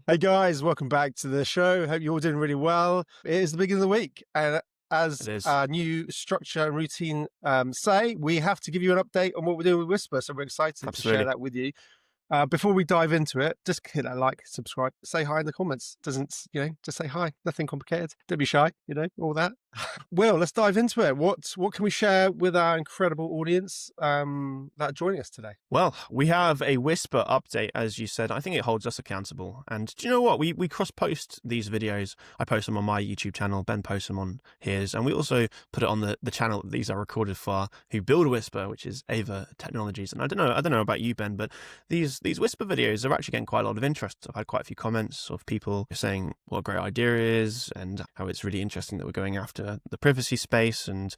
Hey guys, welcome back to the show. Hope you're all doing really well. It is the beginning of the week, and It as is. our new structure and routine say, we have to give you an update on what we're doing with Whisper. So we're excited to share Absolutely. that with you. Before we dive into it, just hit that like, subscribe, say hi in the comments. Doesn't, just say hi. Nothing complicated. Don't be shy, all that. Will, let's dive into it. What can we share with our incredible audience that are joining us today? Well, we have a Whisper update, as you said. I think it holds us accountable. And do you know what? We cross-post these videos. I post them on my YouTube channel. Ben posts them on his. And we also put it on the channel that these are recorded for, who build Whisper, which is Ava Technologies. And I don't know about you, Ben, but these Whisper videos are actually getting quite a lot of interest. I've had quite a few comments of people saying what a great idea it is and how it's really interesting that we're going after the privacy space and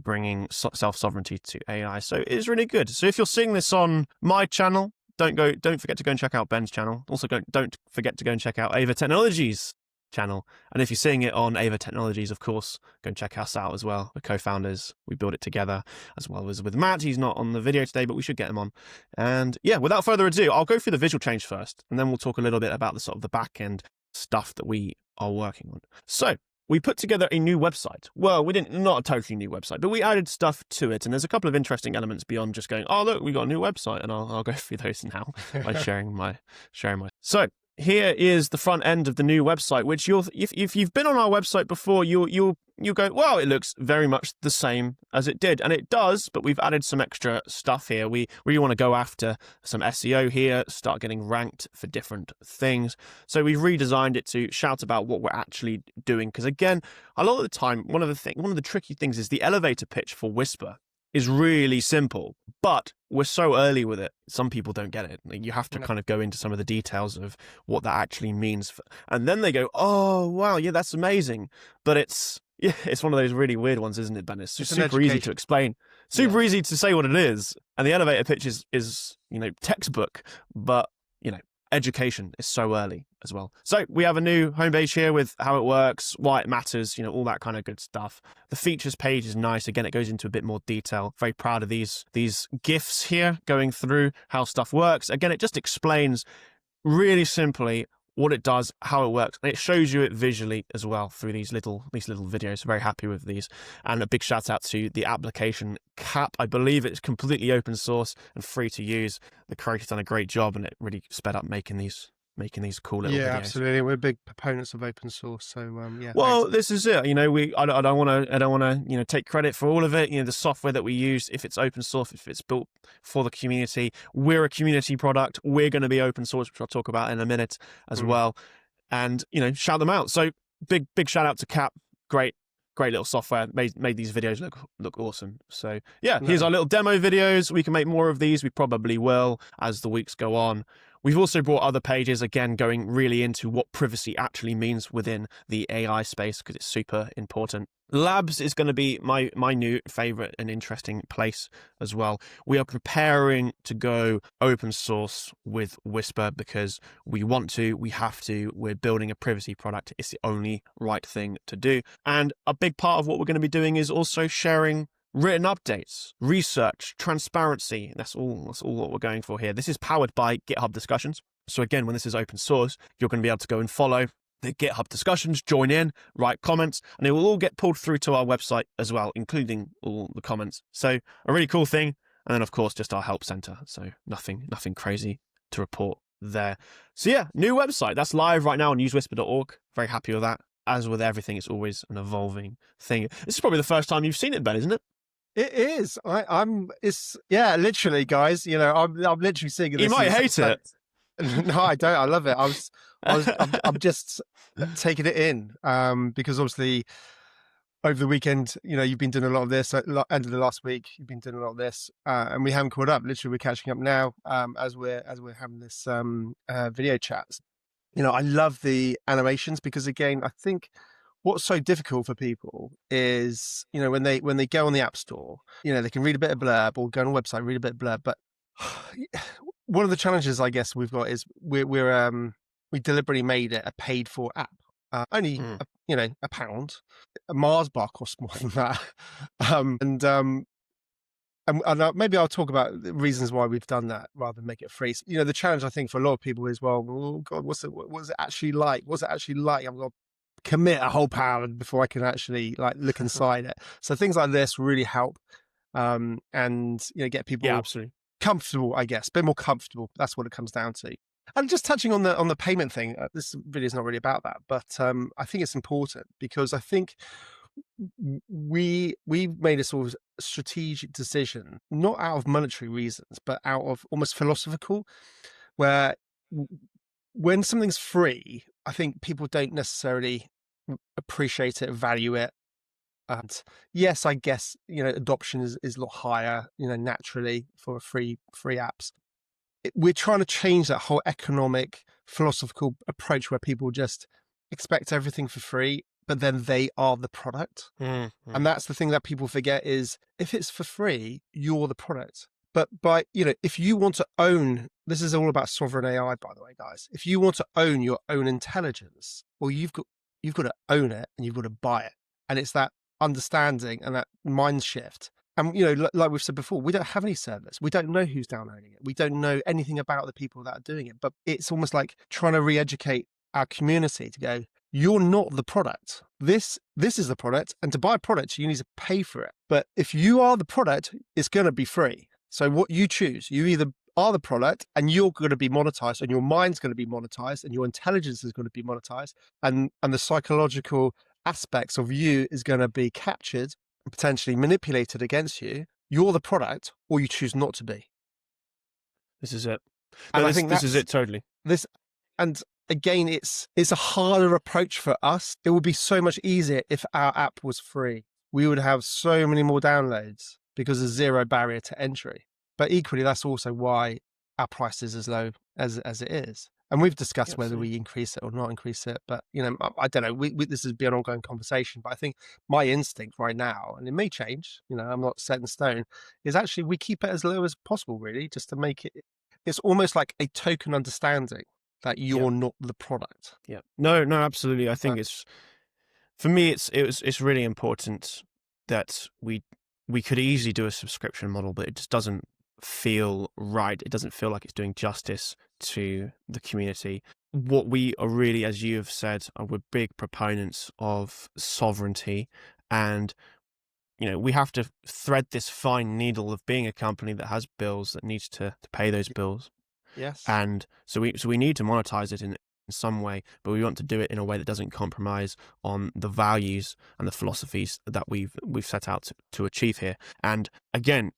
bringing self-sovereignty to AI. So it is really good. So if you're seeing this on my channel, don't forget to go and check out Ben's channel. Also, don't forget to go and check out Ava Technologies channel. And if you're seeing it on Ava Technologies, of course, go and check us out as well. We're co-founders. We build it together, as well as with Matt. He's not on the video today, but we should get him on. And yeah, without further ado, I'll go through the visual change first, and then we'll talk a little bit about the sort of the back end stuff that we are working on. So we put together a new website. Well, we didn't, not a totally new website, but we added stuff to it. And there's a couple of interesting elements beyond just going, oh, look, we got a new website. And I'll go through those now by sharing my. So here is the front end of the new website, which if you've been on our website before, you'll go, wow, it looks very much the same as it did. And it does, but we've added some extra stuff here. We really want to go after some SEO here, start getting ranked for different things. So we've redesigned it to shout about what we're actually doing. Because again, a lot of the time, one of the tricky things is the elevator pitch for Whisper is really simple, but we're so early with it. Some people don't get it. You have to kind of go into some of the details of what that actually means. And then they go, oh, wow, yeah, that's amazing. But it's one of those really weird ones, isn't it, Ben? It's super easy to explain, super easy to say what it is. And the elevator pitch is textbook, but, education is so early as well. So we have a new homepage here with how it works, why it matters, all that kind of good stuff. The features page is nice. Again, it goes into a bit more detail. Very proud of these GIFs here going through how stuff works. Again, it just explains really simply what it does, how it works, and it shows you it visually as well through these little videos. Very happy with these. And a big shout out to the application CAP. I believe it's completely open source and free to use. The creator's done a great job, and it really sped up making these cool little videos. Absolutely. We're big proponents of open source. So Well, this is it. I don't want to take credit for all of it. The software that we use, if it's open source, if it's built for the community, we're a community product. We're going to be open source, which I'll talk about in a minute as well. And shout them out. So big shout out to Cap. Great little software. Made these videos look awesome. So yeah, here's our little demo videos. We can make more of these. We probably will as the weeks go on. We've also brought other pages, again, going really into what privacy actually means within the AI space, because it's super important. Labs is going to be my new favorite and interesting place as well. We are preparing to go open source with Whisper because we want to, we have to, we're building a privacy product. It's the only right thing to do. And a big part of what we're going to be doing is also sharing written updates, research, transparency. That's all what we're going for here. This is powered by GitHub Discussions. So again, when this is open source, you're going to be able to go and follow the GitHub Discussions, join in, write comments, and it will all get pulled through to our website as well, including all the comments. So a really cool thing. And then of course, just our help center. So nothing crazy to report there. So yeah, new website. That's live right now on usewhisper.org. Very happy with that. As with everything, it's always an evolving thing. This is probably the first time you've seen it, Ben, isn't it? It is. It's literally, guys. I'm literally seeing this. You might hate it. No, I don't. I love it. I'm just taking it in. Because obviously over the weekend, you've been doing a lot of this. End of the last week, you've been doing a lot of this, and we haven't caught up. Literally, we're catching up now. As we're having this video chats. I love the animations because again, I think what's so difficult for people is, when they go on the App Store, they can read a bit of blurb or go on a website, read a bit of blurb. But one of the challenges I guess we've got is we deliberately made it a paid for app. Only a pound. A Mars bar costs more than that. maybe I'll talk about the reasons why we've done that rather than make it free. You know, the challenge I think for a lot of people is, well, oh God, what's it actually like? What's it actually like? I'm going to commit a whole pound before I can actually like look inside it. So things like this really help, and get people absolutely comfortable, I guess, a bit more comfortable. That's what it comes down to. And just touching on the payment thing, this video is not really about that, but I think it's important because I think we made a sort of strategic decision, not out of monetary reasons, but out of almost philosophical, where when something's free, I think people don't necessarily appreciate it, value it. And yes, I guess, adoption is a lot higher, naturally for free apps. We're trying to change that whole economic philosophical approach where people just expect everything for free, but then they are the product. Mm-hmm. And that's the thing that people forget is if it's for free, you're the product. But if you want to own, this is all about sovereign AI, by the way, guys. If you want to own your own intelligence, well, you've got to own it and you've got to buy it. And it's that understanding and that mind shift. And, like we've said before, we don't have any servers. We don't know who's downloading it. We don't know anything about the people that are doing it. But it's almost like trying to re-educate our community to go, you're not the product. This is the product. And to buy a product, you need to pay for it. But if you are the product, it's going to be free. So what you choose, you either are the product and you're going to be monetized and your mind's going to be monetized and your intelligence is going to be monetized and the psychological aspects of you is going to be captured and potentially manipulated against you. You're the product, or you choose not to be. This is it. And I think this is it totally. And again, it's a harder approach for us. It would be so much easier if our app was free. We would have so many more downloads because there's zero barrier to entry. But equally, that's also why our price is as low as it is. And we've discussed whether we increase it or not increase it. But, I don't know, this has been an ongoing conversation. But I think my instinct right now, and it may change, I'm not set in stone, is actually we keep it as low as possible, really, just to make it, it's almost like a token understanding that you're not the product. Yeah. No, absolutely. I think for me, it's really important that we could easily do a subscription model, but it just doesn't feel right. It doesn't feel like it's doing justice to the community. What we are really, as you have said, we're big proponents of sovereignty, and we have to thread this fine needle of being a company that has bills that needs to pay those bills. Yes. And so we need to monetize it in some way, but we want to do it in a way that doesn't compromise on the values and the philosophies that we've set out to achieve here. And again,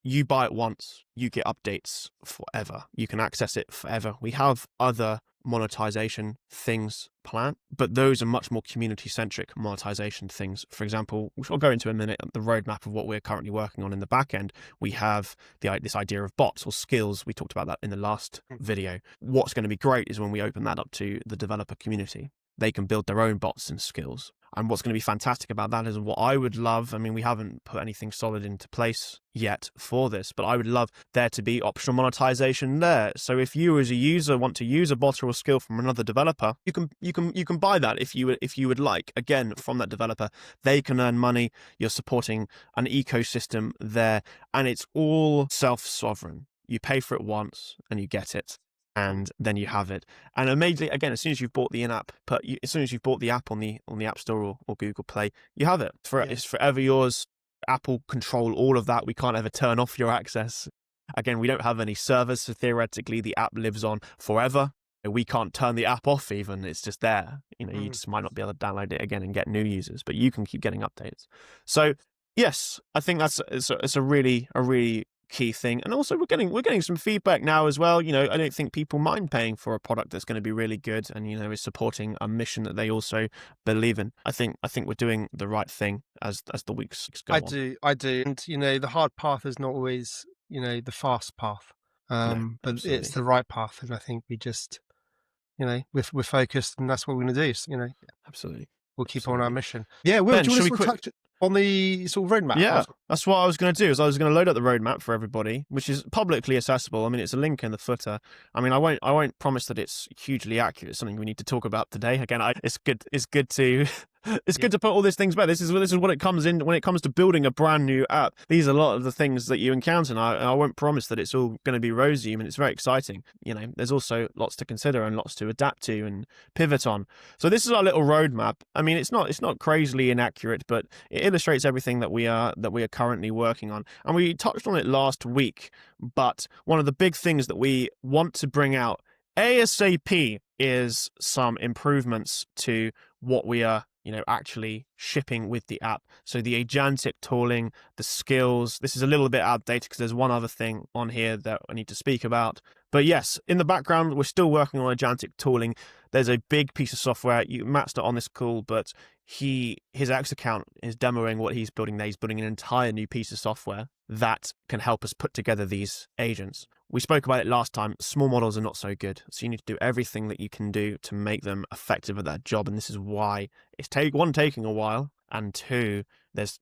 you buy it once, you get updates forever. You can access it forever. We have other monetization things planned, but those are much more community-centric monetization things. For example, which I'll go into in a minute, the roadmap of what we're currently working on in the back end. We have this idea of bots or skills. We talked about that in the last video. What's going to be great is when we open that up to the developer community. They can build their own bots and skills. And what's going to be fantastic about that is what I would love. I mean, we haven't put anything solid into place yet for this, but I would love there to be optional monetization there. So if you as a user want to use a bot or a skill from another developer, you can buy that if you would like. Again, from that developer, they can earn money. You're supporting an ecosystem there, and it's all self-sovereign. You pay for it once and you get it. And then you have it. And immediately, again, as soon as you've bought the in-app, as soon as you've bought the app on the App Store or Google Play, you have it. It's forever yours. Apple control all of that. We can't ever turn off your access. Again, we don't have any servers, so theoretically the app lives on forever. We can't turn the app off even. It's just there. You just might not be able to download it again and get new users, but you can keep getting updates. So yes, I think it's a really key thing. And also we're getting some feedback now as well. I don't think people mind paying for a product that's going to be really good and is supporting a mission that they also believe in. I think we're doing the right thing as the weeks go on. I do. And the hard path is not always the fast path, but it's the right path. And I think we just we're focused, and that's what we're going to do. So, absolutely, we'll keep on our mission. Yeah, Will, do you want to touch on the sort of roadmap? Yeah, that's what I was going to do. Is I was going to load up the roadmap for everybody, which is publicly accessible. I mean, it's a link in the footer. I mean, I won't promise that it's hugely accurate. It's something we need to talk about today. Again, it's good to It's good to put all these things back. This is what it comes in when it comes to building a brand new app. These are a lot of the things that you encounter, and I won't promise that it's all going to be rosy. I mean, it's very exciting. You know, there's also lots to consider and lots to adapt to and pivot on. So this is our little roadmap. I mean, it's not crazily inaccurate, but it illustrates everything that we are currently working on. And we touched on it last week, but one of the big things that we want to bring out ASAP is some improvements to what we are actually shipping with the app. So the agentic tooling, the skills, this is a little bit outdated because there's one other thing on here that I need to speak about. But yes, in the background, we're still working on agentic tooling. There's a big piece of software. Matt's not on this call, but his X account is demoing what he's building there. He's building an entire new piece of software that can help us put together these agents. We spoke about it last time. Small models are not so good. So you need to do everything that you can do to make them effective at that job. And this is why it's taking a while. And two, there's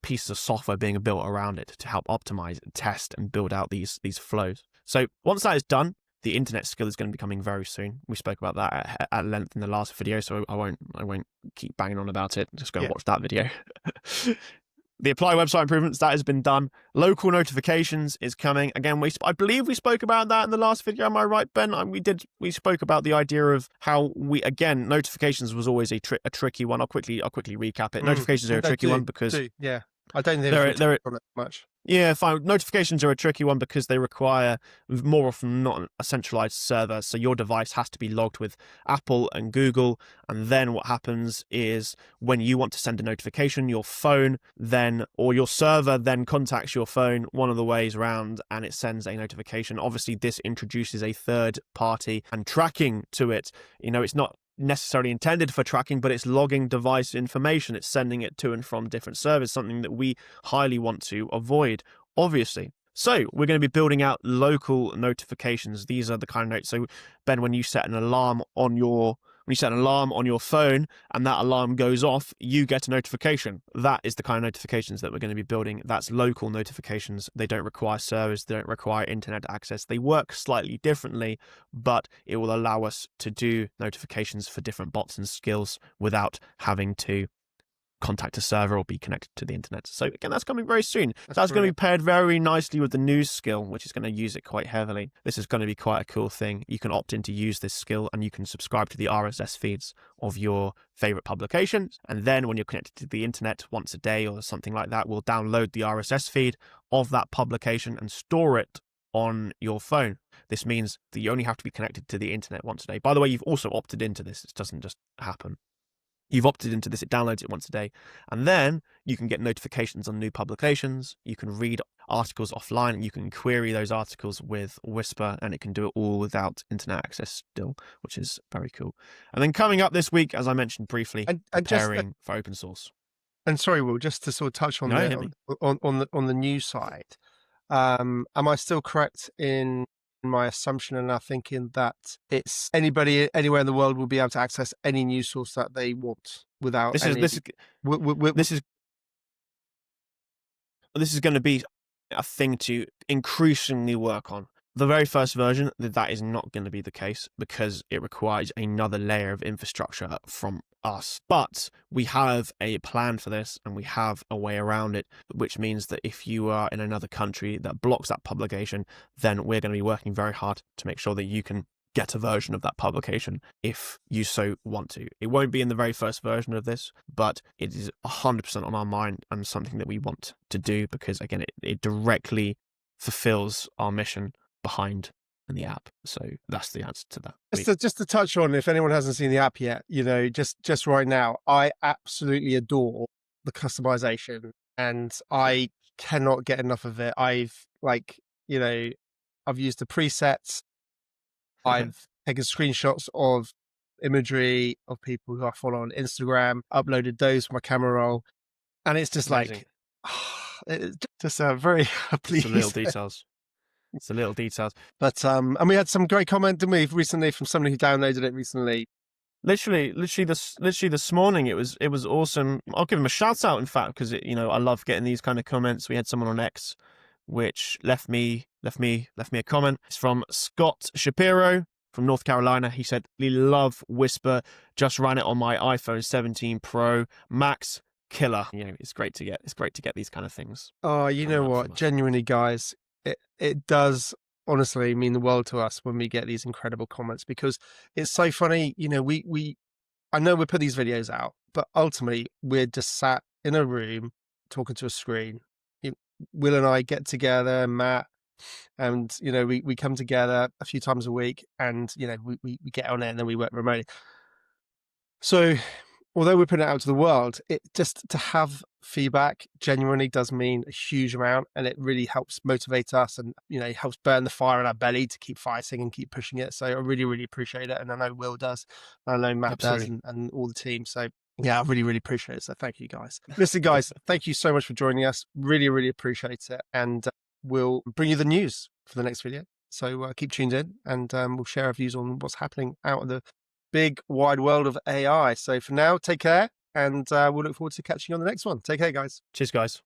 pieces of software being built around it to help optimize, test, and build out these flows. So once that is done, the internet skill is going to be coming very soon. We spoke about that at length in the last video, so I won't keep banging on about it. Just go and watch that video. The apply website improvements, that has been done. Local notifications is coming. Again, I believe we spoke about that in the last video. Am I right, Ben? We spoke about the idea of how notifications was always a tricky one. I'll quickly recap it. Notifications are a tricky one because yeah, I don't think they're on it much. Yeah, fine. Notifications are a tricky one because they require more often not a centralized server. So your device has to be logged with Apple and Google. And then what happens is when you want to send a notification, your phone then, or your server then contacts your phone one of the ways around and it sends a notification. Obviously, this introduces a third party and tracking to it. It's not necessarily intended for tracking, but it's logging device information. It's sending it to and from different servers, something that we highly want to avoid, obviously. So we're going to be building out local notifications. These are the kind of notes. So Ben, when you set an alarm on your phone and that alarm goes off, you get a notification. That is the kind of notifications that we're going to be building. That's local notifications. They don't require servers. They don't require internet access. They work slightly differently, but it will allow us to do notifications for different bots and skills without having to contact a server or be connected to the internet. So again, that's coming very soon. That's going to be paired very nicely with the news skill, which is going to use it quite heavily. This is going to be quite a cool thing. You can opt in to use this skill and you can subscribe to the RSS feeds of your favorite publications. And then when you're connected to the internet once a day or something like that, we'll download the RSS feed of that publication and store it on your phone. This means that you only have to be connected to the internet once a day. By the way, you've also opted into this. It doesn't just happen. You've opted into this, it downloads it once a day, and then you can get notifications on new publications, you can read articles offline, and you can query those articles with Whisper, and it can do it all without internet access still, which is very cool. And then coming up this week, as I mentioned briefly, preparing for open source. And sorry, Will, just to sort of touch on on the news side, am I still correct in my assumption and our thinking that it's anybody anywhere in the world will be able to access any news source that they want without this is going to be a thing to increasingly work on. The very first version, that is not going to be the case because it requires another layer of infrastructure from us. But we have a plan for this and we have a way around it, which means that if you are in another country that blocks that publication, then we're going to be working very hard to make sure that you can get a version of that publication if you so want to. It won't be in the very first version of this, but it is 100% on our mind and something that we want to do because, again, it directly fulfills our mission behind in the app. So that's the answer to that. Just to touch on, if anyone hasn't seen the app yet, just right now, I absolutely adore the customization and I cannot get enough of it. I've used the presets. I've taken screenshots of imagery of people who I follow on Instagram, uploaded those from my camera roll, and it's just amazing. It's just very pleasing. It's the little details. But and we had some great comment, didn't we, recently from somebody who downloaded it recently. Literally this morning, it was awesome. I'll give him a shout out, in fact, because I love getting these kind of comments. We had someone on X which left me a comment. It's from Scott Shapiro. from North Carolina. He said, "We love Whisper. Just ran it on my iPhone 17 Pro Max. Killer." It's great to get these kind of things. Oh, you know what? Genuinely, guys, it does honestly mean the world to us when we get these incredible comments, because it's so funny. I know we put these videos out, but ultimately we're just sat in a room talking to a screen. Will and I get together, Matt, and we come together a few times a week, and we get on it, and then we work remotely. So although we're putting it out to the world, it just to have feedback genuinely does mean a huge amount, and it really helps motivate us, and helps burn the fire in our belly to keep fighting and keep pushing it. So I really, really appreciate it, and I know Will does, and I know Matt does, and all the team. So yeah, I really, really appreciate it. So thank you, guys. Listen, guys, thank you so much for joining us. Really, really appreciate it, and we'll bring you the news for the next video. So keep tuned in, and we'll share our views on what's happening out in the big wide world of AI. So for now, take care, and we'll look forward to catching you on the next one. Take care, guys. Cheers, guys.